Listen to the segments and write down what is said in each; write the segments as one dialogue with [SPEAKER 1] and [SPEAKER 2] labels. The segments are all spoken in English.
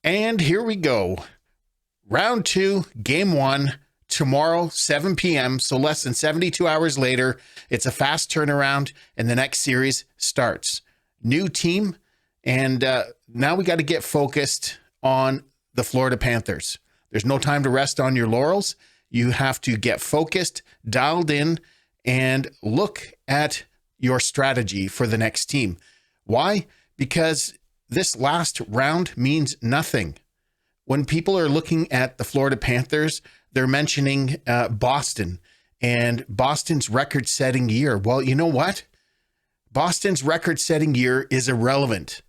[SPEAKER 1] And here we go. Round 2, game 1, tomorrow, 7 p.m. So less than 72 hours later. It's a fast turnaround, and the next series starts. New team, and now we got to get focused on the Florida Panthers. There's no time to rest on your laurels. You have to get focused, dialed in, and look at your strategy for the next team. Why? Because this last round means nothing. When people are looking at the Florida Panthers, they're mentioning Boston and Boston's record-setting year. Well, you know what? Boston's record-setting year is irrelevant,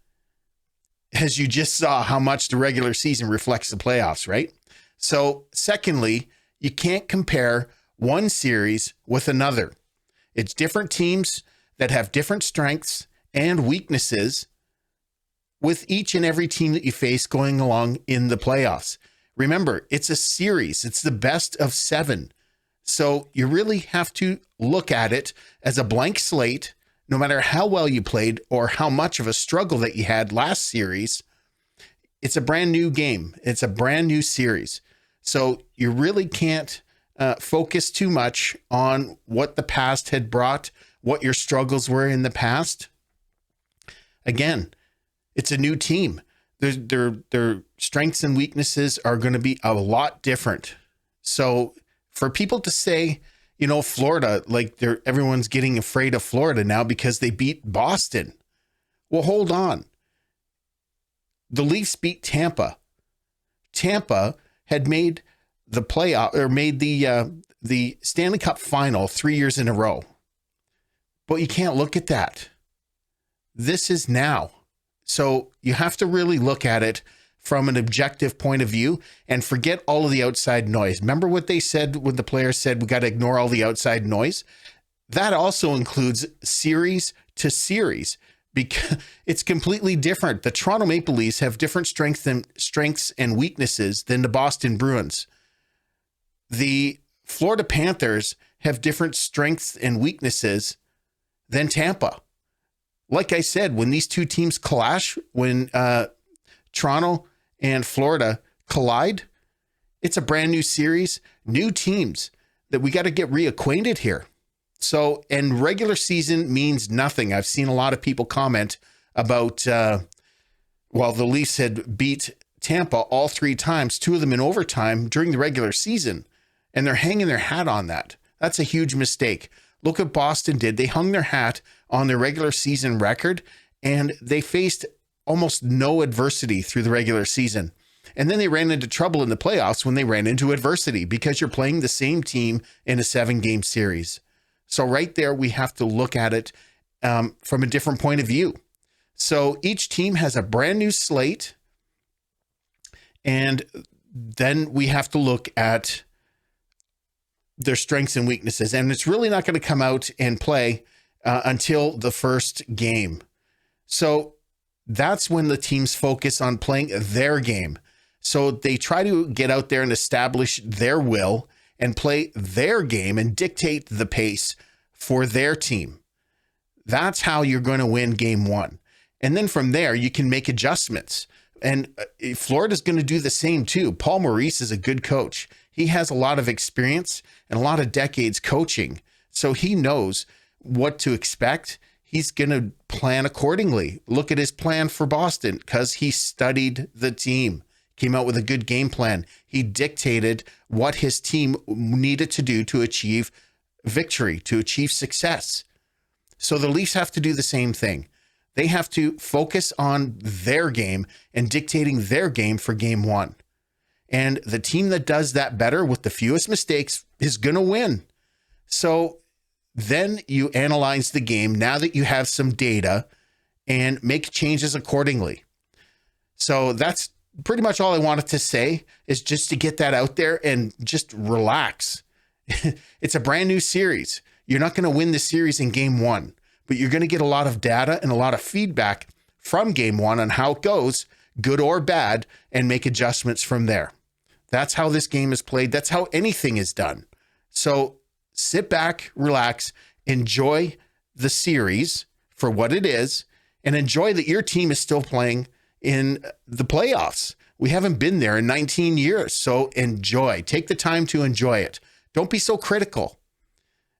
[SPEAKER 1] as you just saw how much the regular season reflects the playoffs, right? So, secondly, you can't compare one series with another. It's different teams that have different strengths and weaknesses with each and every team that you face going along in the playoffs. Remember, it's a series. It's the best of 7. So you really have to look at it as a blank slate, no matter how well you played or how much of a struggle that you had last series. It's a brand new game. It's a brand new series. So you really can't focus too much on what the past had brought, what your struggles were in the past. Again, it's a new team. Their strengths and weaknesses are going to be a lot different. So for people to say, you know, Florida, like everyone's getting afraid of Florida now because they beat Boston. Well, hold on. The Leafs beat Tampa. Tampa had made the playoff or made the Stanley Cup final 3 years in a row. But you can't look at that. This is now. So you have to really look at it from an objective point of view and forget all of the outside noise. Remember what they said when the players said we got to ignore all the outside noise? That also includes series to series because it's completely different. The Toronto Maple Leafs have different strengths and weaknesses than the Boston Bruins. The Florida Panthers have different strengths and weaknesses than Tampa. Like I said, when these two teams clash, when Toronto and Florida collide, it's a brand new series, new teams that we got to get reacquainted here. So, and regular season means nothing. I've seen a lot of people comment about, the Leafs had beat Tampa all 3 times, 2 of them in overtime during the regular season, and they're hanging their hat on that. That's a huge mistake. Look what Boston did. They hung their hat on their regular season record, and they faced almost no adversity through the regular season. And then they ran into trouble in the playoffs when they ran into adversity because you're playing the same team in a 7-game series. So right there, we have to look at it from a different point of view. So each team has a brand new slate, and then we have to look at their strengths and weaknesses. And it's really not going to come out and play until the first game. So that's when the teams focus on playing their game. So they try to get out there and establish their will and play their game and dictate the pace for their team. That's how you're going to win game 1. And then from there, you can make adjustments. And Florida's going to do the same too. Paul Maurice is a good coach. He has a lot of experience and a lot of decades coaching. So he knows what to expect. He's going to plan accordingly. Look at his plan for Boston because he studied the team, came out with a good game plan. He dictated what his team needed to do to achieve victory, to achieve success. So the Leafs have to do the same thing. They have to focus on their game and dictating their game for game 1. And the team that does that better with the fewest mistakes is going to win. So then you analyze the game now that you have some data and make changes accordingly. So that's pretty much all I wanted to say, is just to get that out there and just relax. It's a brand new series. You're not going to win the series in game 1, but you're going to get a lot of data and a lot of feedback from game 1 on how it goes, good or bad, and make adjustments from there. That's how this game is played. That's how anything is done. So sit back, relax, enjoy the series for what it is, and enjoy that your team is still playing in the playoffs. We haven't been there in 19 years. So enjoy. Take the time to enjoy it. Don't be so critical.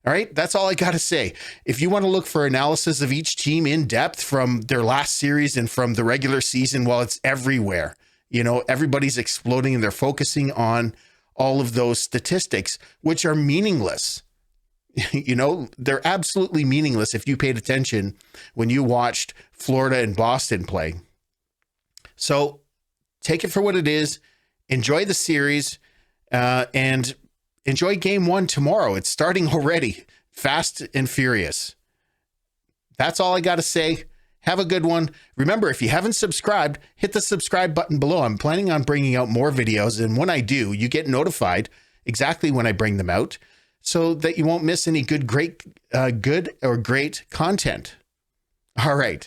[SPEAKER 1] All right, that's all I got to say. If you want to look for analysis of each team in depth from their last series and from the regular season, well, it's everywhere. You know, everybody's exploding and they're focusing on all of those statistics, which are meaningless. You know, they're absolutely meaningless if you paid attention when you watched Florida and Boston play. So take it for what it is. Enjoy the series and enjoy game one tomorrow. It's starting already, fast and furious. That's all I got to say. Have a good one. Remember, if you haven't subscribed, hit the subscribe button below. I'm planning on bringing out more videos, and when I do, you get notified exactly when I bring them out so that you won't miss any good or great content. All right.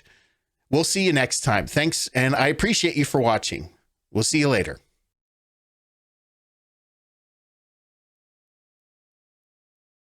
[SPEAKER 1] We'll see you next time. Thanks, and I appreciate you for watching. We'll see you later.